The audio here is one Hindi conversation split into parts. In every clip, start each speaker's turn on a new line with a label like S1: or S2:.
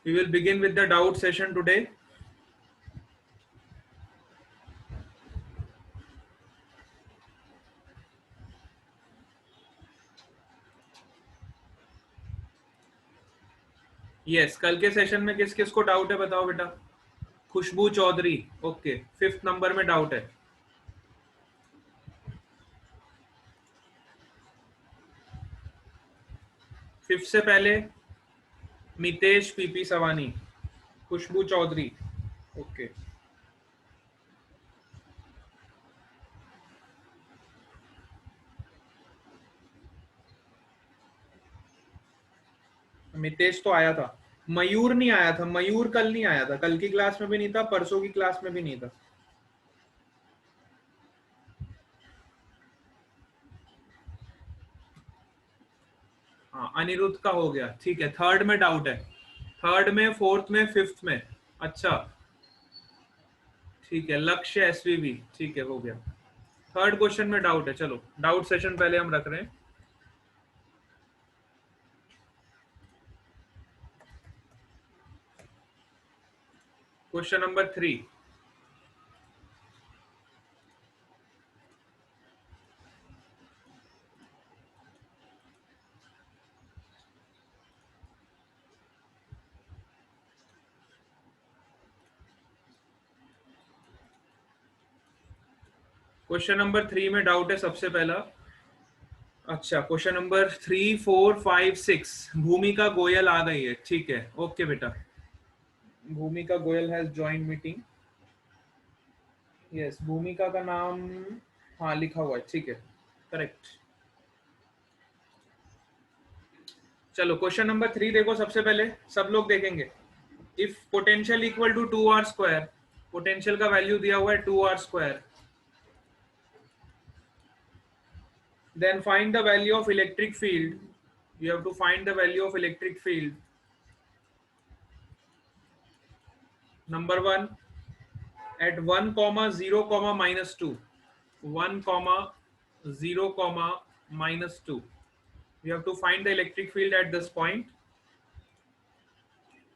S1: We will begin with the doubt session today. Yes, कल के सेशन में किस किस को डाउट है बताओ बेटा। खुशबू चौधरी, ओके, 5th नंबर में डाउट है। फिफ्थ से पहले मितेश पीपी सवानी, खुशबू चौधरी, ओके। मितेश तो आया था, मयूर नहीं आया था। मयूर कल नहीं आया था, कल की क्लास में भी नहीं था, परसों की क्लास में भी नहीं था। हाँ, अनिरुद्ध का हो गया, ठीक है। थर्ड में डाउट है, थर्ड में, फोर्थ में, फिफ्थ में। अच्छा, ठीक है। लक्ष्य एसवीवी, ठीक है, हो गया। थर्ड क्वेश्चन में डाउट है। चलो डाउट सेशन पहले हम रख रहे हैं। Question number 3। क्वेश्चन नंबर 3 में डाउट है सबसे पहला। अच्छा, क्वेश्चन नंबर 3, 4, 5, 6। भूमिका गोयल आ गई है, ठीक है, ओके बेटा। भूमिका Goyal has join meeting. Yes, भूमिका का नाम, हाँ लिखा हुआ है, ठीक है, करेक्ट। चलो क्वेश्चन नंबर 3 देखो सबसे पहले, सब लोग देखेंगे। If potential equal to 2r², potential का वैल्यू दिया हुआ है 2r², then find the value of electric field. You have to find the value of electric field. Number 1, at 1 comma 0 comma minus 2, 1 comma 0 comma minus 2, you have to find the electric field at this point.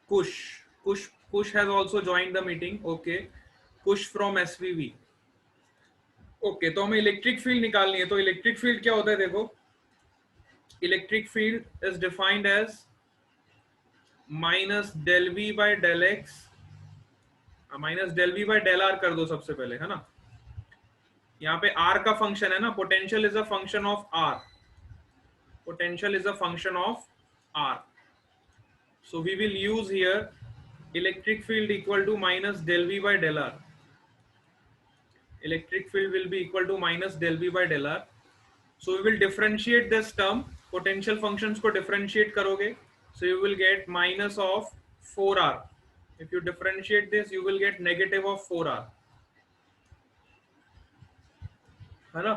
S1: Kush has also joined the meeting, okay. Kush from SVV, okay. तो हमें इलेक्ट्रिक फील्ड निकालनी है। तो इलेक्ट्रिक फील्ड क्या होता है देखो, electric field is defined as minus del V by del x, minus del V by del r कर दो सबसे पहले, है ना। यहाँ पे आर का फंक्शन है ना, potential is a function of r, potential is a function of r. So we will use here electric field equal to minus del V by del r. Electric field will be equal to minus del V by del r. So we will differentiate this term, potential functions को differentiate करोगे, so you will get minus of 4r. If you differentiate this, you will get negative of 4r, है ना।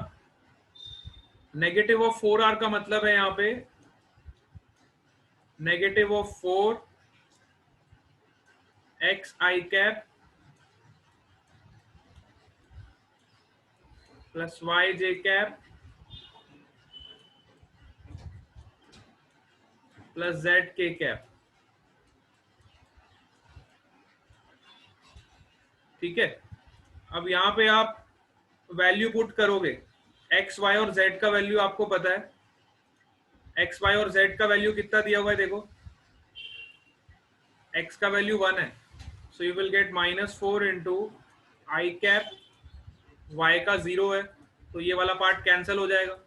S1: नेगेटिव ऑफ 4r का मतलब है यहाँ पे negative of 4 x i cap plus y j cap plus z k cap, ठीक है। अब यहाँ पे आप वैल्यू पुट करोगे, एक्स वाई और जेड का वैल्यू आपको पता है। एक्स वाई और जेड का वैल्यू कितना दिया हुआ है देखो, एक्स का वैल्यू 1 है, so you will get minus 4 into i cap, y का 0 है, तो ये वाला पार्ट कैंसिल हो जाएगा।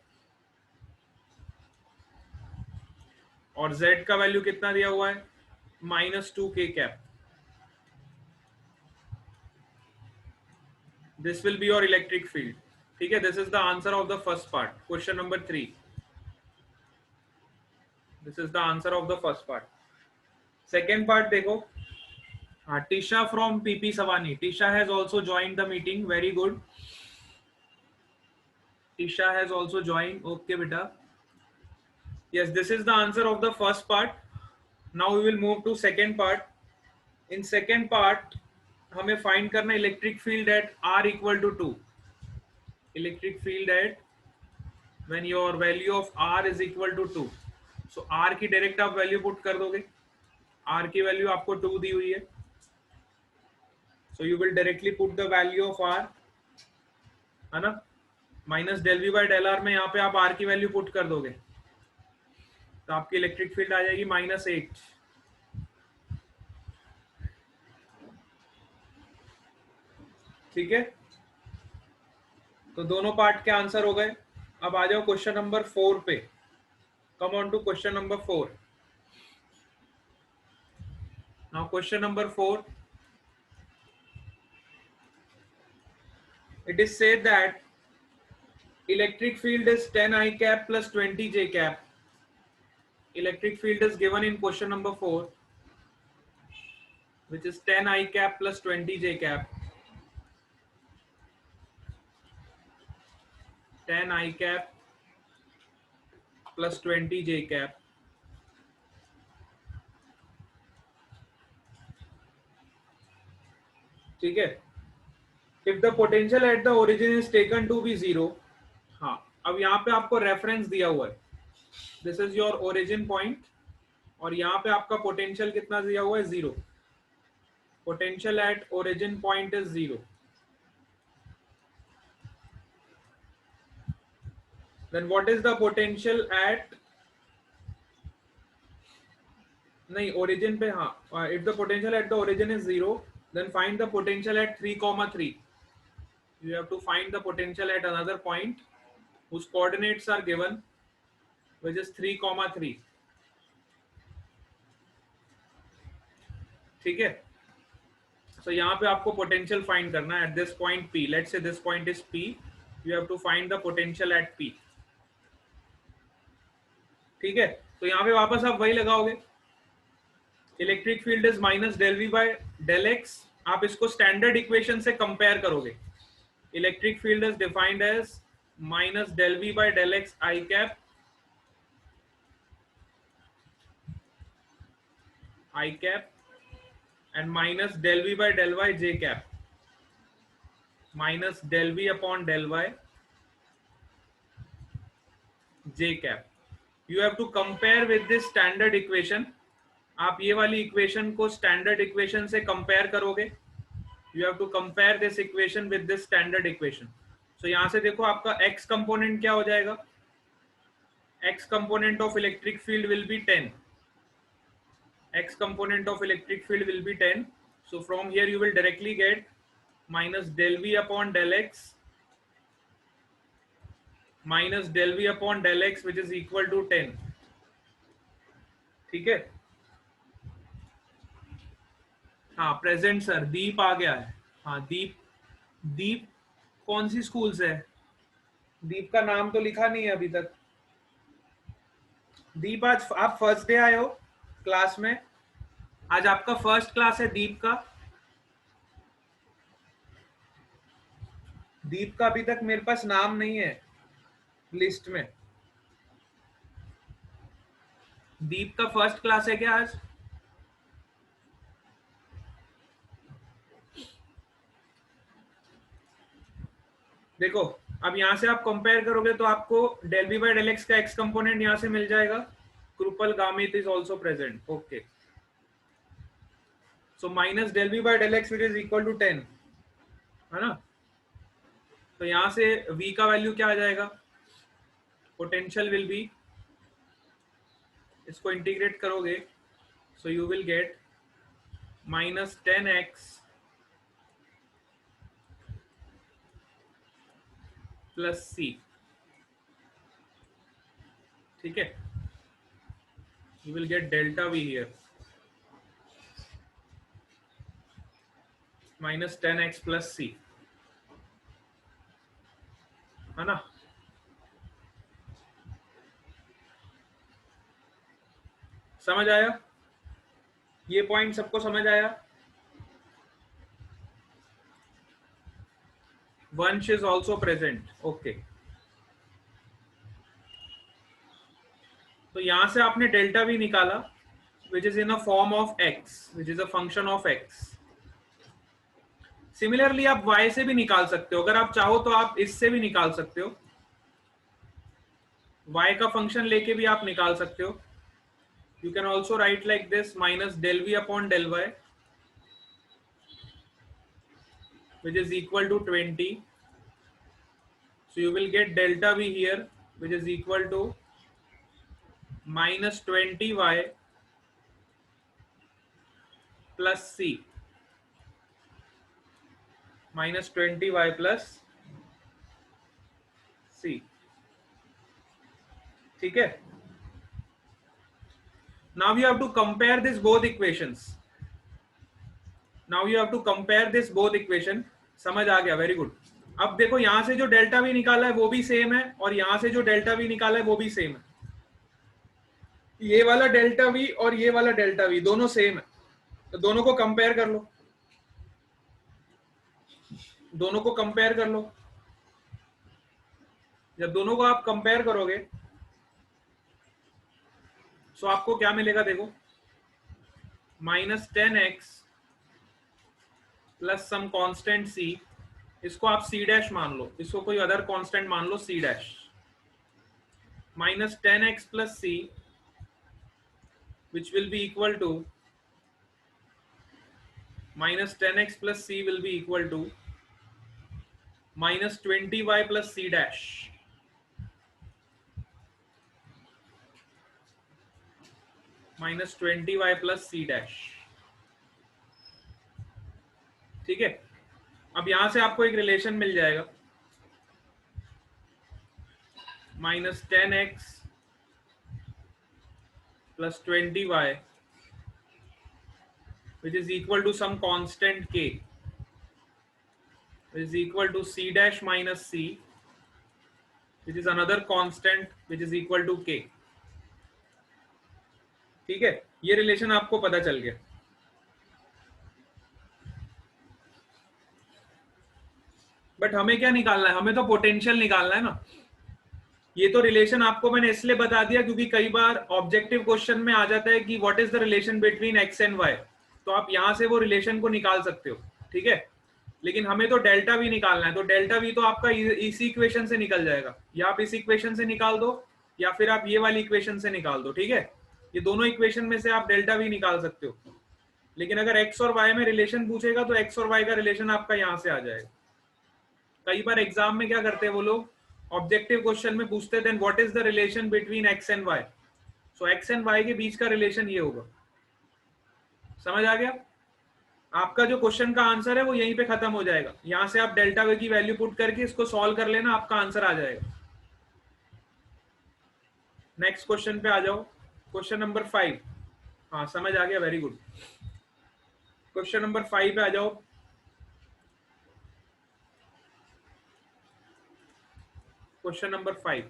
S1: और जेड का वैल्यू कितना दिया हुआ है, माइनस 2 के कैप। This will be your electric field, ठीक है। This is the answer of the first part, question number 3। This is the answer of the first part. Second part देखो, हाँ, Tisha from P P Savani, Tisha has also join the meeting, very good. Tisha has also join, okay बेटा। Yes, this is the answer of the first part. Now we will move to second part. In second part, हमें find करना electric field at R equal to 2. Electric field at when your value of R is equal to 2. So R की direct आप value put कर दोगे, r की वैल्यू आपको 2 दी हुई है, so you will directly put the value of r, है ना, minus del V by del r में यहाँ पे आप r की वैल्यू पुट कर दोगे तो आपकी इलेक्ट्रिक फील्ड आ जाएगी -8। ठीक है, तो दोनों पार्ट के आंसर हो गए। अब आ जाओ क्वेश्चन नंबर 4 पे। Come on to question number 4। Now question number 4, it is said that electric field is 10 I cap plus 20 J cap. Electric field is given in question number 4, which is 10 I cap plus 20 J cap. 10 I cap plus 20 J cap. ठीक है, if the potential at the origin is taken to be 0, हाँ, अब यहाँ पे आपको रेफरेंस दिया हुआ है, this is your origin point, और यहाँ पे आपका पोटेंशियल कितना दिया हुआ है, 0। Potential at origin point is 0। Then what is the potential at, नहीं ओरिजिन पे, हाँ, if the potential at the origin is 0, then find the potential at 3, 3. You have to find the potential at another point whose coordinates are given, which is 3, 3. ठीक है, so यहाँ पे आपको potential find करना है at this point P. Let's say this point is P. You have to find the potential at P. ठीक है, तो यहाँ पे वापस आप वही लगाओगे, electric field is minus del V by del x. आप इसको स्टैंडर्ड इक्वेशन से कंपेयर करोगे, electric field is defined as minus del V by del x i cap, and minus del V by del y j cap, minus del V upon del y j cap. You have to compare with this standard equation. आप ये वाली इक्वेशन को स्टैंडर्ड इक्वेशन से कंपेयर करोगे, you have to compare this equation with this standard equation. So यहां से देखो आपका x कंपोनेंट क्या हो जाएगा, x component of electric field will B 10, x component of electric field will be 10. So from here you will directly get minus del v upon del x minus del v upon del x, which is equal to 10. ठीक है, हाँ प्रेजेंट सर, दीप आ गया है। हाँ दीप, दीप कौन सी स्कूल से है? दीप का नाम तो लिखा नहीं है अभी तक। दीप आज आप फर्स्ट डे आए हो क्लास में, आज आपका फर्स्ट क्लास है दीप का। दीप का अभी तक मेरे पास नाम नहीं है लिस्ट में। दीप का फर्स्ट क्लास है क्या आज? देखो अब यहां से आप कंपेयर करोगे तो आपको del B by del x का एक्स कंपोनेंट यहां से मिल जाएगा। क्रूपल गामित is also present. Okay, so minus del B by del x which is equal to 10, है ना। तो यहां से v का वैल्यू क्या आ जाएगा, पोटेंशियल विल बी, इसको इंटीग्रेट करोगे सो you will get minus 10x plus c। ठीक है, you will get delta v here minus 10x plus c, है ना। समझ आया? ये पॉइंट सबको समझ आया? वंश इज ऑल्सो प्रेजेंट। ओके, तो यहां से आपने डेल्टा भी निकाला which is in a form of x, which is a function of x। Similarly आप y से भी निकाल सकते हो, अगर आप चाहो तो आप इससे भी निकाल सकते हो, y का फंक्शन लेके भी आप निकाल सकते हो। You can also write like this, minus del v upon del y, which is equal to 20. So you will get delta v here, which is equal to minus 20y plus c, minus 20y plus c. ठीक है. Now you have to compare this both equations. Now you have to compare this both equation. समझ आ गया? Very good. अब देखो यहां से जो डेल्टा वी निकाला है वो भी सेम है, और यहां से जो डेल्टा वी निकाला है वो भी सेम है. ये वाला डेल्टा वी और ये वाला डेल्टा वी दोनों सेम है, तो दोनों को कंपेयर कर लो. दोनों को कंपेयर कर लो. जब दोनों को आप कंपेयर करोगे तो आपको क्या मिलेगा? देखो, -10x plus some constant c, इसको आप c डैश मान लो, इसको कोई अदर कांस्टेंट मान लो, c dash, -10x plus c, which will be equal to -10x plus c will be equal to -20y plus c dash. -20y plus c dash. ठीक है. अब यहां से आपको एक रिलेशन मिल जाएगा, -10x plus 20y, which is equal to some constant k, which is equal to c dash minus c, which is another constant which is equal to k. ठीक है. ये रिलेशन आपको पता चल गया. बट हमें क्या निकालना है? हमें तो पोटेंशियल निकालना है ना. ये तो रिलेशन आपको मैंने इसलिए बता दिया क्योंकि कई बार ऑब्जेक्टिव क्वेश्चन में आ जाता है कि what is the relation between x and y, तो आप यहां से वो रिलेशन को निकाल सकते हो. ठीक है. लेकिन हमें तो डेल्टा वी निकालना है, तो डेल्टा वी तो आपका इसी इक्वेशन से निकल जाएगा, या आप इस इक्वेशन से निकाल दो या फिर आप ये वाली इक्वेशन से निकाल दो. ठीक है. ये दोनों इक्वेशन में से आप डेल्टा वी निकाल सकते हो. लेकिन अगर एक्स और वाई में रिलेशन पूछेगा तो एक्स और वाई का रिलेशन आपका यहां से आ जाएगा. कई बार एग्जाम में क्या करते हैं वो लोग, ऑब्जेक्टिव क्वेश्चन में पूछते हैं what is the relation between x and y. So x and y के बीच का रिलेशन ये होगा. समझ आ गया? आपका जो क्वेश्चन का आंसर है वो यहीं पे खत्म हो जाएगा. यहां से आप डेल्टा वी की वैल्यू पुट करके इसको सॉल्व कर लेना, आपका आंसर आ जाएगा. नेक्स्ट क्वेश्चन पे आ जाओ. Question number 5. हाँ, समझ आ गया. Very good. क्वेश्चन नंबर 5 पे आ जाओ. Question number 5.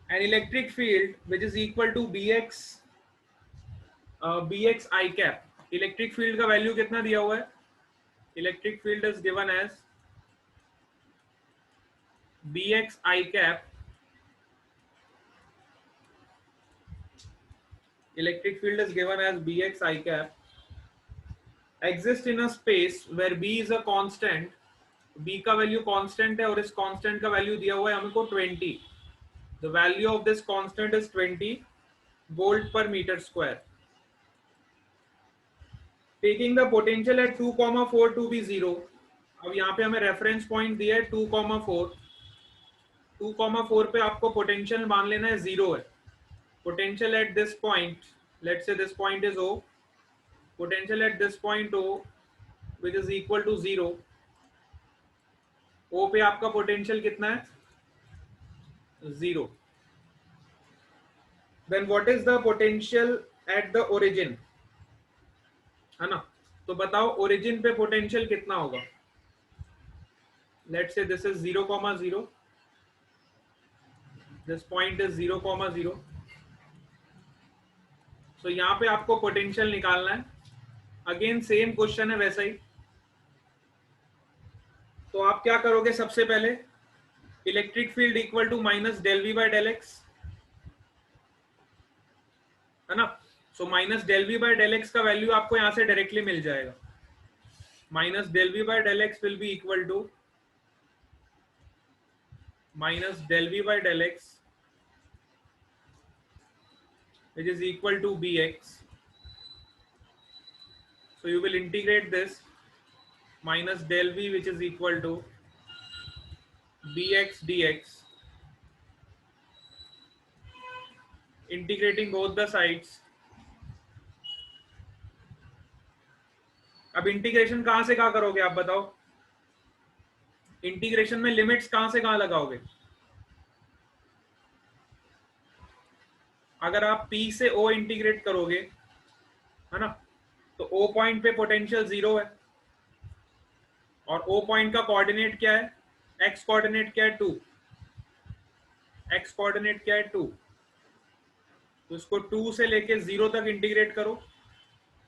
S1: An electric field which is equal to bx I cap. Electric field का वैल्यू कितना दिया हुआ है? Electric field is given as bx I cap. Electric field is given as bx I cap. Exist in a space where b is a constant. b का वैल्यू कांस्टेंट है और इस कांस्टेंट का वैल्यू दिया हुआ है हमको 20. The value of this constant is 20 volt per meter square. Taking the potential at 2,4 to be 0. अब यहाँ पे हमें रेफरेंस पॉइंट दिया है 2,4. 2,4 पे आपको पोटेंशियल मान लेना है 0 है. Potential at this point, let's say this point is O. Potential at this point O, which is equal to 0. O पे आपका पोटेंशियल कितना है? 0. Then what is the potential at the origin? है ना. तो बताओ ओरिजिन पे पोटेंशियल कितना होगा? Let's say this is 0,0. This point is 0,0. So यहाँ पे आपको पोटेंशियल निकालना है. अगेन सेम क्वेश्चन है वैसा ही. तो आप क्या करोगे? सबसे पहले electric field equal to minus del V by del x, है ना. So minus del V by del x का वैल्यू आपको यहां से डायरेक्टली मिल जाएगा. Minus del V by del x will be equal to minus del V by del x which is equal to bx. So you will integrate this minus del v, which is equal to bx dx, integrating both the sides. अब इंटीग्रेशन कहां से कहां करोगे आप बताओ? इंटीग्रेशन में लिमिट्स कहां से कहां लगाओगे? अगर आप P से O इंटीग्रेट करोगे, है ना, तो O पॉइंट पे पोटेंशियल 0 है और O पॉइंट का कोऑर्डिनेट क्या है? X कोऑर्डिनेट क्या है? 2. X कोऑर्डिनेट क्या है? 2. तो इसको 2 से लेके 0 तक इंटीग्रेट करो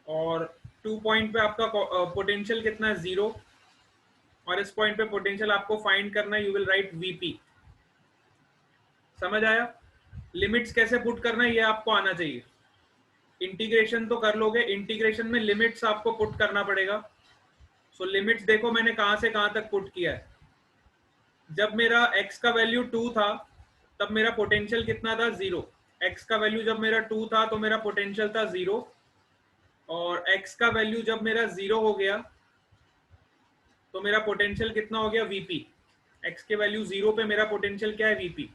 S1: और 2 पॉइंट पे आपका पोटेंशियल कितना है? 0. और इस पॉइंट पे पोटेंशियल आपको फाइंड करना है. You will write VP. समझ आया? लिमिट्स कैसे पुट करना है ये आपको आना चाहिए. इंटीग्रेशन तो कर लोगे, इंटीग्रेशन में लिमिट्स आपको पुट करना पड़ेगा. सो लिमिट्स देखो मैंने कहां से कहां तक पुट किया है. जब मेरा x का वैल्यू 2 था तब मेरा पोटेंशियल कितना था? 0. x का वैल्यू जब मेरा 2 था तो मेरा पोटेंशियल था 0. और x का वैल्यू जब मेरा 0 हो गया तो मेरा पोटेंशियल कितना हो गया? VP. x के वैल्यू 0 पे मेरा पोटेंशियल क्या है? VP.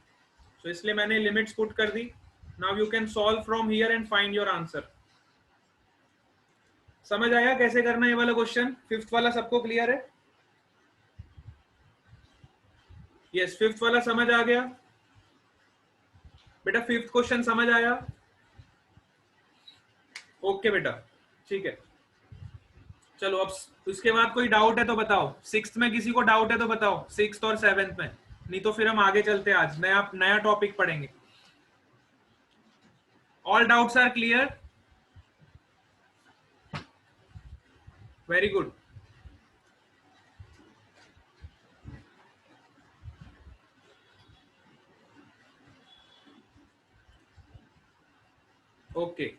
S1: सो इसलिए मैंने लिमिट्स पुट कर दी. Now you can solve from here and find your answer. समझ आया कैसे करना है ये वाला क्वेश्चन? फिफ्थ वाला सबको क्लियर है? यस, फिफ्थ वाला समझ आ गया बेटा? फिफ्थ क्वेश्चन समझ आया? ओके बेटा, ठीक है. चलो अब उसके बाद कोई डाउट है तो बताओ. सिक्स्थ में किसी को डाउट है तो बताओ, सिक्स्थ और सेवेंथ में. नहीं तो फिर हम आगे चलते हैं. आज नया टॉपिक पढ़ेंगे. All doubts are clear? Very good. Okay.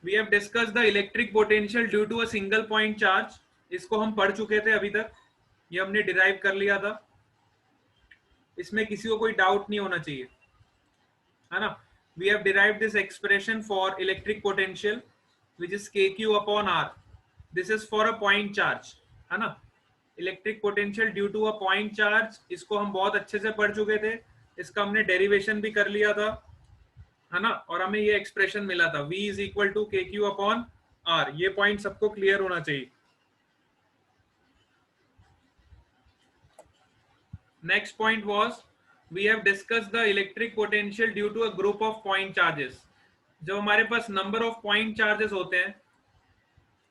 S1: We have discussed the electric potential due to a single point charge. इसको हम पढ़ चुके थे अभी तक. ये हमने डिराइव कर लिया था. इसमें किसी को कोई डाउट नहीं होना चाहिए, है ना. We have derived this expression for electric potential which is kq upon r. This is for a point charge, है ना. Electric potential due to a point charge, इसको हम बहुत अच्छे से पढ़ चुके थे. इसका हमने डेरिवेशन भी कर लिया था, है ना. और हमें ये एक्सप्रेशन मिला था V is equal to KQ upon R. ये पॉइंट सबको क्लियर होना चाहिए. Next point was we have discussed the electric potential due to a group of point charges. जब हमारे पास नंबर ऑफ पॉइंट चार्जेस होते हैं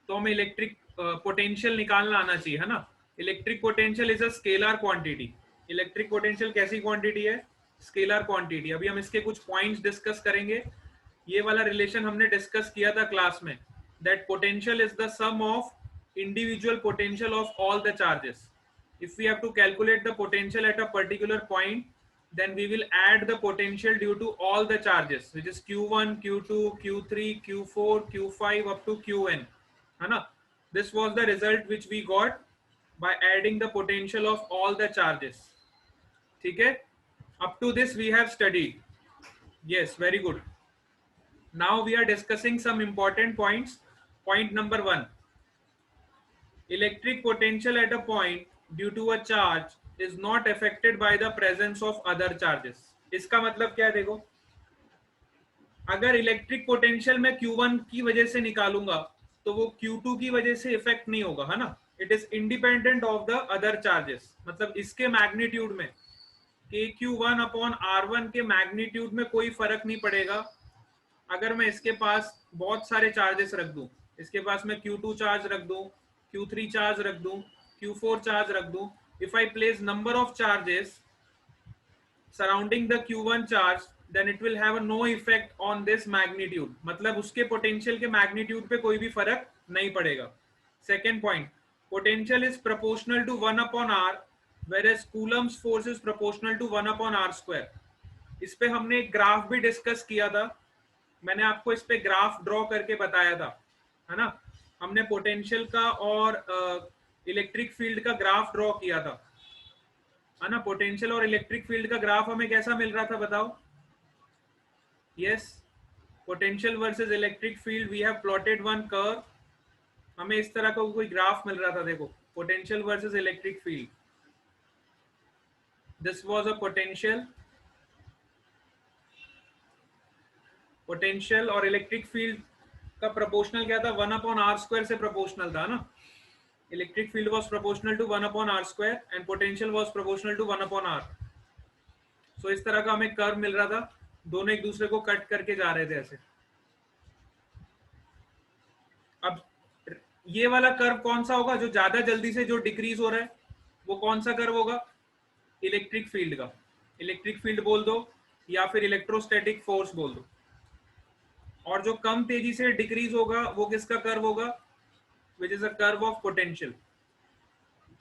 S1: तो हमें इलेक्ट्रिक पोटेंशियल निकालना आना चाहिए, है ना. Electric potential is a scalar quantity. Electric potential कैसी क्वांटिटी है? Scalar quantity. अभी हम इसके कुछ पॉइंट्स डिस्कस करेंगे. ये वाला रिलेशन हमने डिस्कस किया था क्लास में, that potential is the sum of individual potential of all the charges. If we have to calculate the potential at a particular point, then we will add the potential due to all the charges, which is Q1, Q2, Q3, Q4, Q5 up to Qn, है ना. This was the result which we got by adding the potential of all the charges. ठीक है? Up to this we have studied. Yes, very good. Now we are discussing some important points. Point number 1. Electric potential at a point due to a charge is not affected by the presence of other charges. इसका मतलब क्या है? देखो, अगर इलेक्ट्रिक पोटेंशियल मैं Q1 की वजह से निकालूंगा तो वो Q2 की वजह से इफेक्ट नहीं होगा, है ना. It is independent of the other charges. मतलब इसके मैग्नीट्यूड में KQ1 अपॉन R1 के मैग्नीट्यूड में कोई फर्क नहीं पड़ेगा. अगर मैं इसके पास बहुत सारे चार्जेस रख दूं, इसके पास मैं Q2 चार्ज रख दूं, Q3 चार्ज रख दूं, Q4 चार्ज रख दूं. If I place number of charges surrounding the Q1 charge, then it will have no effect on this magnitude. मतलब उसके पोटेंशियल के मैग्नीट्यूड पे कोई भी फर्क नहीं पड़ेगा. Second point, potential is proportional to 1 upon R whereas Coulomb's force is proportional to 1/r²। इस पे हमने एक ग्राफ भी डिस्कस किया था, मैंने आपको इस पे ग्राफ ड्रॉ करके बताया था, है ना। हमने पोटेंशियल का और इलेक्ट्रिक फील्ड का ग्राफ ड्रॉ किया था, है ना। पोटेंशियल और इलेक्ट्रिक फील्ड का ग्राफ हमें कैसा मिल रहा था बताओ? Yes, potential versus electric field, we have plotted one curve. हमें इस तरह का कोई ग्राफ मिल रहा था, देखो, potential versus electric field. This was a potential और इलेक्ट्रिक फील्ड का प्रोपोर्शनल क्या था? 1/r² से प्रोपोर्शनल था ना। Electric field was proportional to 1/r² and potential was proportional to 1/r। So इस तरह का हमें कर्व मिल रहा था, दोनों एक दूसरे को कट करके जा रहे थे ऐसे। अब ये वाला कर्व कौन सा होगा जो ज्यादा जल्दी से जो डिक्रीज हो रहा है? वो कौन सा कर्व होगा? इलेक्ट्रिक फील्ड का। इलेक्ट्रिक फील्ड बोल दो या फिर इलेक्ट्रोस्टैटिक फोर्स बोल दो। और जो कम तेजी से डिक्रीज होगा वो किसका कर्व होगा? Which is a curve of potential.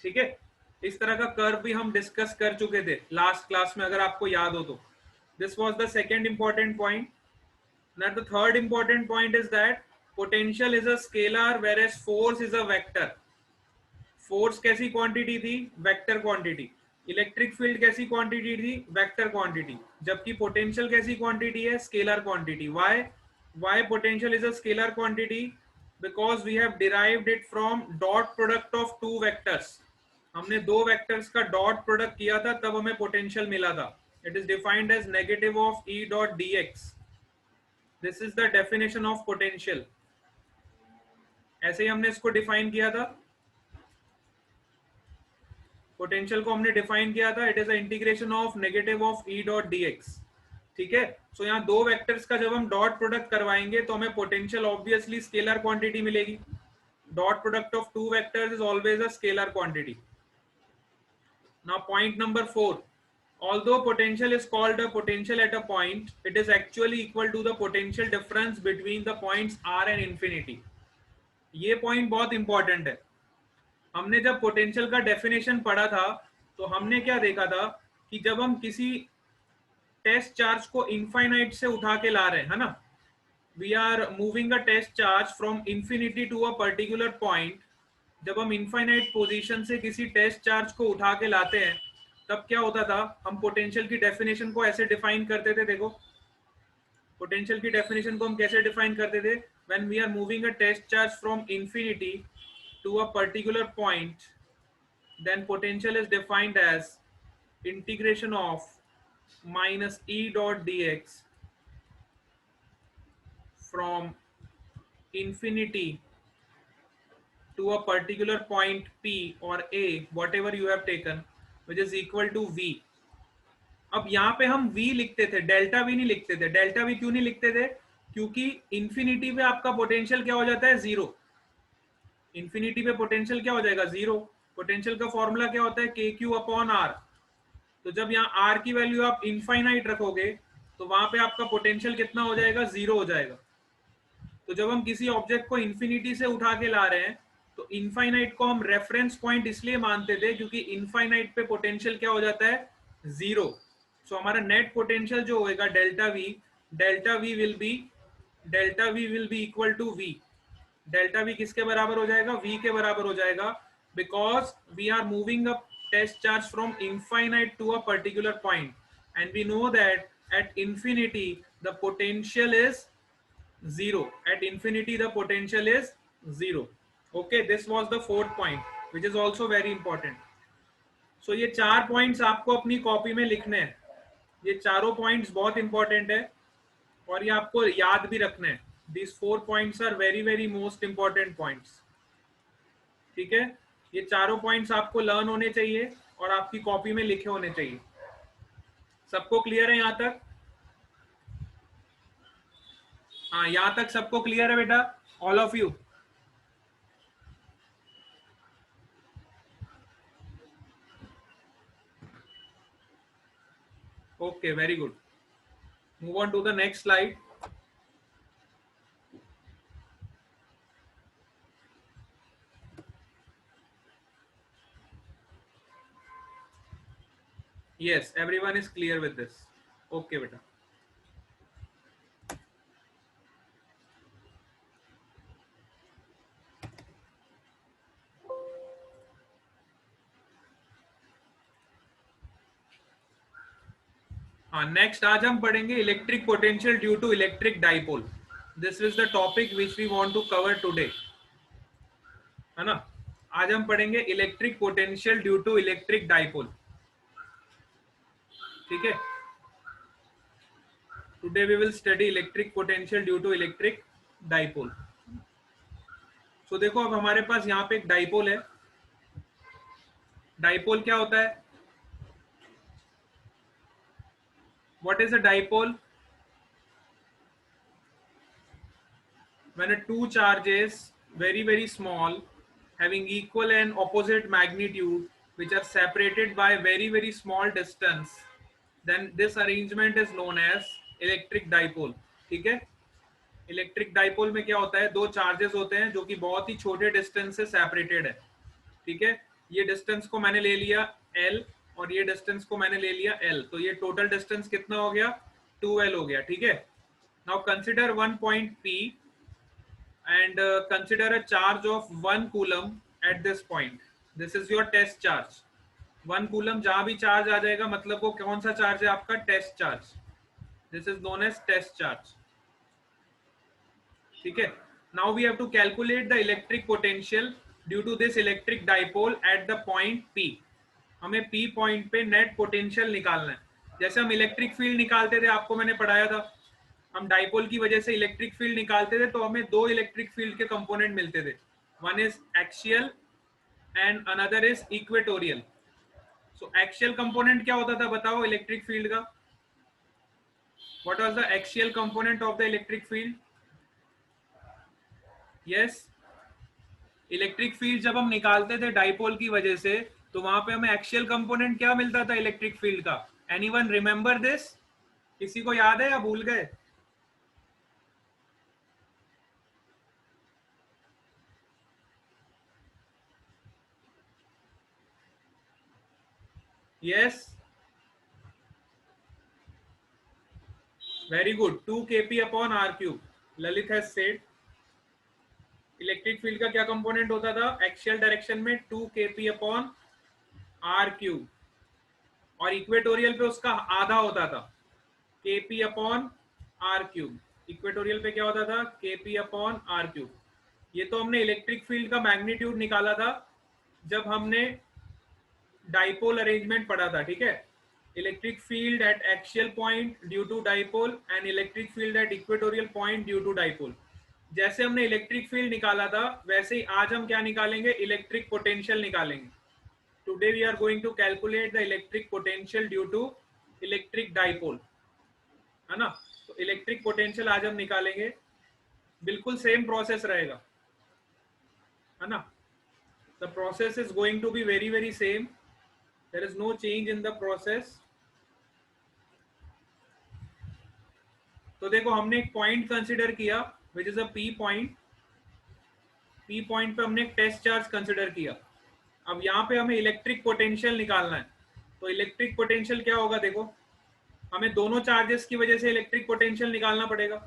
S1: ठीक है, इस तरह का कर्व भी हम डिस्कस कर चुके थे लास्ट क्लास में, अगर आपको याद हो तो। This was the second important point. Now the third important point is that potential is a scalar whereas force is a vector। Force कैसी क्वांटिटी थी? Vector quantity. इलेक्ट्रिक फील्ड कैसी क्वांटिटी थी? Vector quantity. जबकि पोटेंशियल कैसी क्वांटिटी है? Scalar quantity. Why potential is a scalar quantity? Because we have derived it from dot product of two vectors. हमने दो वेक्टर्स का डॉट प्रोडक्ट किया था, तब हमें पोटेंशियल मिला था। It is defined as negative of E dot d x. This is the definition of potential. ऐसे ही हमने इसको डिफाइन किया था, पोटेंशियल को हमने डिफाइन किया था, it is a integration of negative of E dot d x. ठीक है, सो यहाँ दो वेक्टर्स का जब हम डॉट प्रोडक्ट करवाएंगे तो हमें पोटेंशियल ऑब्वियसली स्केलर क्वांटिटी मिलेगी। Dot product of two vectors is always a scalar quantity. Now point number 4, although potential is called a potential at a point, it is actually equal to the potential difference between the points r and infinity। ये पॉइंट बहुत इंपॉर्टेंट है। हमने जब पोटेंशियल का डेफिनेशन पढ़ा था तो हमने क्या देखा था कि जब हम किसी टेस्ट चार्ज को इनफाइनाइट से उठा के ला रहे हैं, है ना, we are moving a test charge from infinity to a particular point. जब हम इनफाइनाइट पोजीशन से किसी टेस्ट चार्ज को उठा के लाते हैं तब क्या होता था? हम पोटेंशियल की डेफिनेशन को ऐसे डिफाइन करते थे। देखो, पोटेंशियल की डेफिनेशन को हम कैसे डिफाइन करते थे? When we are moving a test charge from infinity to a particular point, then potential is defined as integration of minus E dot dx from infinity to a particular point P or A, whatever you have taken, which is equal to V। अब यहाँ पे हम V लिखते थे, डेल्टा V नहीं लिखते थे। डेल्टा V क्यों नहीं लिखते थे? क्योंकि इंफिनिटी पे आपका पोटेंशियल क्या हो जाता है? जीरो। इंफिनिटी पे पोटेंशियल क्या हो जाएगा? जीरो। पोटेंशियल का फॉर्मूला क्या होता है? के क्यू अपॉन आर। तो जब यहाँ r की वैल्यू आप इनफाइनाइट रखोगे तो वहां पे आपका पोटेंशियल कितना हो जाएगा? जीरो हो जाएगा। तो जब हम किसी ऑब्जेक्ट को इन्फिनिटी से उठा के ला रहे हैं तो इनफाइनाइट को हम रेफरेंस पॉइंट इसलिए मानते थे क्योंकि इनफाइनाइट पे पोटेंशियल क्या हो जाता है? जीरो। सो हमारा नेट पोटेंशियल जो होएगा delta V will be equal to V. Delta V किसके बराबर हो जाएगा? v के बराबर हो जाएगा, because we are moving a test charge from infinite to a particular point and we know that at infinity the potential is zero। at infinity the potential is zero। okay, this was the fourth point which is also very important। so ये चार पॉइंट्स आपको अपनी कॉपी में लिखने हैं। ये चारों पॉइंट्स बहुत इंपॉर्टेंट है और ये आपको याद भी रखना है। these 4 points are very very most important points। ठीक है, ये चारों पॉइंट्स आपको लर्न होने चाहिए और आपकी कॉपी में लिखे होने चाहिए। सबको क्लियर है यहाँ तक? हाँ, यहाँ तक सबको क्लियर है बेटा? All of you? okay, very good। move on to the next slide। Yes, everyone is clear with this. Okay बेटा. हाँ, नेक्स्ट आज हम पढ़ेंगे electric potential due to electric dipole. This is the topic which we want to cover today, है ना. आज हम पढ़ेंगे electric potential due to electric dipole. ठीक है. Today we will study electric potential due to electric dipole. So देखो, अब हमारे पास यहाँ पे एक डाइपोल है. डाइपोल क्या होता है? What is a dipole? When a two charges very small having equal and opposite magnitude which are separated by very small distance, then this arrangement is known as electric dipole. ठीक है. इलेक्ट्रिक डाइपोल में क्या होता है? दो चार्जेस होते हैं जो कि बहुत ही छोटे डिस्टेंस से सेपरेटेड है. ठीक है. ये डिस्टेंस को मैंने ले लिया L और ये डिस्टेंस को मैंने ले लिया L, तो ये टोटल डिस्टेंस कितना हो गया? 2L हो गया. ठीक है. Now consider one point P and consider a charge of 1 coulomb at this point. This is your test charge. 1 coulomb जहां भी चार्ज आ जाएगा मतलब वो कौन सा चार्ज है? आपका test charge. This is known as test charge. ठीक है. Now we have to calculate the electric potential due to this electric dipole at the point P. हमें P पॉइंट पे नेट पोटेंशियल निकालना है. जैसे हम इलेक्ट्रिक फील्ड निकालते थे, आपको मैंने पढ़ाया था. हम डाइपोल की वजह से इलेक्ट्रिक फील्ड निकालते थे तो हमें दो इलेक्ट्रिक फील्ड के कंपोनेंट मिलते थे. One is axial and another is equatorial. So axial component क्या होता था बताओ इलेक्ट्रिक फील्ड का? What was the axial component of the electric field? Yes, electric field जब हम निकालते थे डाइपोल की वजह से तो वहां पे हमें एक्सियल कंपोनेंट क्या मिलता था इलेक्ट्रिक फील्ड का? Anyone remember this? किसी को याद है या भूल गए? Yes, very good. 2 kp upon r cube. Lalit has said. Electric field का क्या कंपोनेंट होता था एक्सियल डायरेक्शन में? 2 kp अपॉन r क्यूब. और इक्वेटोरियल पे उसका आधा होता था kp upon r cube. Equatorial पे क्या होता था? kp upon r cube. ये तो हमने इलेक्ट्रिक फील्ड का मैग्नीट्यूड निकाला था जब हमने डाइपोल अरेंजमेंट पढ़ा था. ठीक है. Electric field at axial point due to dipole and electric field at equatorial point due to dipole. जैसे हमने इलेक्ट्रिक फील्ड निकाला था वैसे ही आज हम क्या निकालेंगे? इलेक्ट्रिक पोटेंशियल निकालेंगे. Today we are going to calculate the electric potential due to electric dipole, है ना. तो इलेक्ट्रिक पोटेंशियल आज हम निकालेंगे. बिल्कुल सेम प्रोसेस रहेगा, है ना. The process is going to be very same. There is no change in the process. तो देखो, हमने एक पॉइंट कंसिडर किया which is a P point. P point पे हमने एक टेस्ट चार्ज कंसिडर किया. अब यहाँ पे हमें इलेक्ट्रिक पोटेंशियल निकालना है. तो इलेक्ट्रिक पोटेंशियल क्या होगा? देखो, हमें दोनों चार्जेस की वजह से इलेक्ट्रिक पोटेंशियल निकालना पड़ेगा,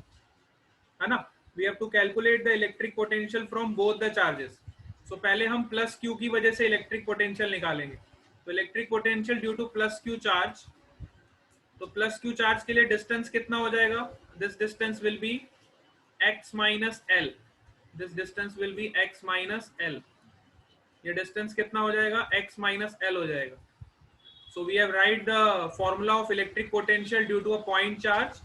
S1: है ना. We have to calculate the electric potential from both the charges. So पहले हम प्लस क्यू की वजह से इलेक्ट्रिक पोटेंशियल निकालेंगे. तो electric potential due to plus Q charge. तो प्लस क्यू चार्ज के लिए डिस्टेंस कितना हो जाएगा? This distance will be x minus L. This distance will be x minus L. ये डिस्टेंस कितना हो जाएगा? x माइनस एल हो जाएगा. So we have write the formula of electric potential due to a point charge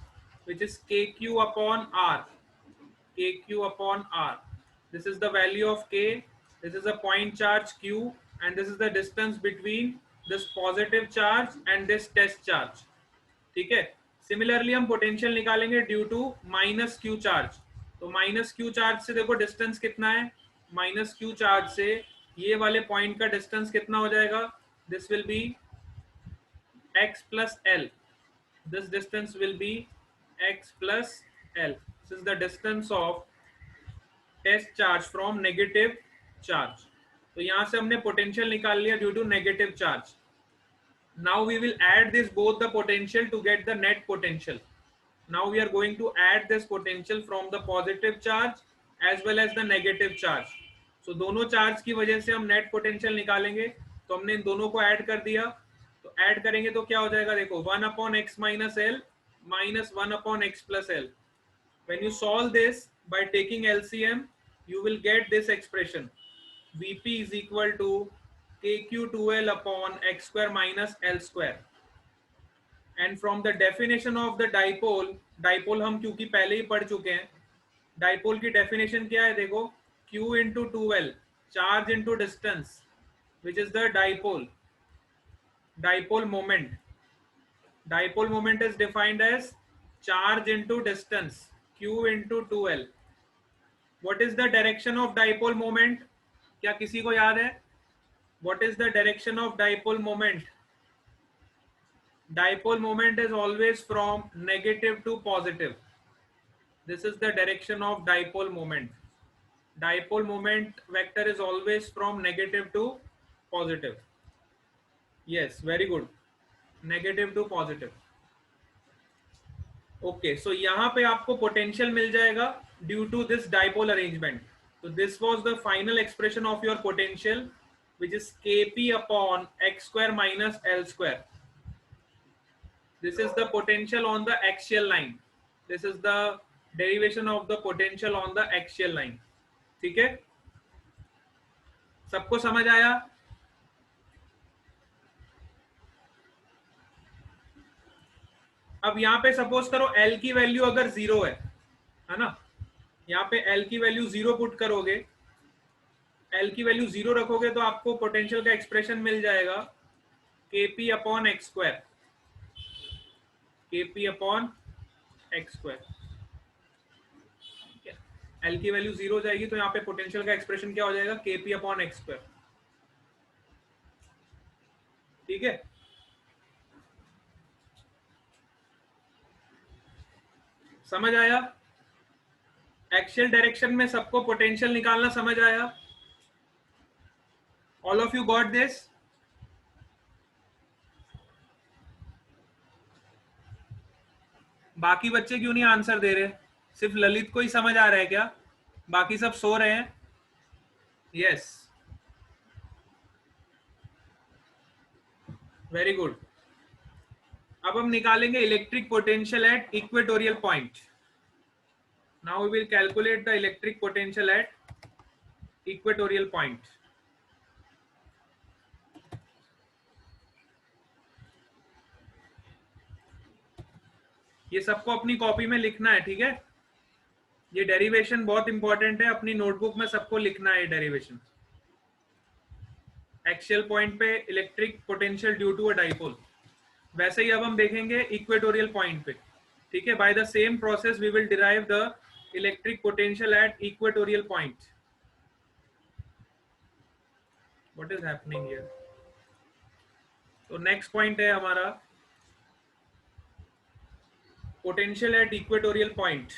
S1: which is kq upon r. kq upon r. This is the value of k. This is a point charge q, and this is the distance between this positive charge and this test charge. ठीक है. सिमिलरली हम पोटेंशियल निकालेंगे due to minus Q charge. तो माइनस क्यू चार्ज से देखो डिस्टेंस कितना है? माइनस क्यू चार्ज से ये वाले पॉइंट का डिस्टेंस कितना हो जाएगा? This will be x plus L. This distance will be x plus L. This is the distance of test charge from negative charge. तो यहां से हमने पोटेंशियल निकाल लिया due to negative charge. Now we will add this both the potential to get the net potential. Now we are going to add this potential from the positive charge as well as the negative charge. So दोनों चार्ज की वजह से हम नेट पोटेंशियल निकालेंगे. तो हमने इन दोनों को ऐड कर दिया. तो ऐड करेंगे तो क्या हो जाएगा, देखो 1 upon x minus l minus 1 upon x plus l. When you solve this by taking LCM, you will get this expression. Vp is equal to kq2l upon x square minus l square. And from the definition of the dipole, dipole हम क्योंकि पहले ही पढ़ चुके हैं, dipole की definition क्या है, देखो q into 2l, charge into distance, which is the dipole. Dipole moment. Dipole moment is defined as charge into distance, q into 2l. What is the direction of dipole moment? क्या किसी को याद है? What is the direction of dipole moment? Dipole moment is always from negative to positive. This is the direction of dipole moment. Dipole moment vector is always from negative to positive. Yes, very good. Negative to positive. Okay, so यहाँ पे आपको potential मिल जाएगा due to this dipole arrangement. So this was the final expression of your potential, which is Kp upon x square minus L square. This is the potential on the axial line. This is the derivation of the potential on the axial line. ठीक है, सबको समझ आया? अब यहाँ पे सपोज करो L की वैल्यू अगर 0 है ना, यहाँ पे L की वैल्यू 0 पुट करोगे, L की वैल्यू 0 रखोगे तो आपको पोटेंशियल का एक्सप्रेशन मिल जाएगा Kp upon x square. Kp upon x square. L की वैल्यू 0 जाएगी तो यहाँ पे पोटेंशियल का एक्सप्रेशन क्या हो जाएगा, Kp अपॉन एक्स स्क्वायर. ठीक है, समझ आया? एक्सियल डायरेक्शन में सबको पोटेंशियल निकालना समझ आया? All of you got this? बाकी बच्चे क्यों नहीं आंसर दे रहे? सिर्फ ललित को ही समझ आ रहा है क्या? बाकी सब सो रहे हैं? Yes, very good. अब हम निकालेंगे electric potential at equatorial point. Now we will calculate the electric potential at equatorial point. ये सबको अपनी कॉपी में लिखना है, ठीक है? ये डेरिवेशन बहुत इंपॉर्टेंट है, अपनी नोटबुक में सबको लिखना है ये डेरिवेशन. एक्सियल पॉइंट पे electric potential due to a dipole. वैसे ही अब हम देखेंगे इक्वेटोरियल पॉइंट पे, ठीक है? By the same process we will derive the electric potential at equatorial point. What is happening here? तो नेक्स्ट पॉइंट है हमारा potential at equatorial point.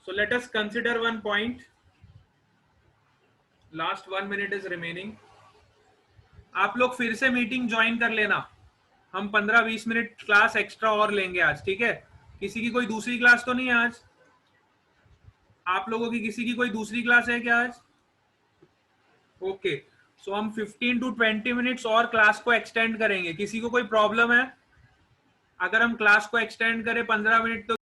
S1: So let us consider one point. Last 1 minute is remaining. आप लोग फिर से मीटिंग ज्वाइन कर लेना. हम 15-20 मिनट क्लास एक्स्ट्रा और लेंगे आज, ठीक है? किसी की कोई दूसरी क्लास तो नहीं है आज? आप लोगों की किसी की कोई दूसरी क्लास है क्या आज? ओके, सो हम 15 to 20 मिनट्स और क्लास को एक्सटेंड करेंगे. किसी को कोई प्रॉब्लम है? अगर हम क्लास को एक्सटेंड करें 15 मिनट तो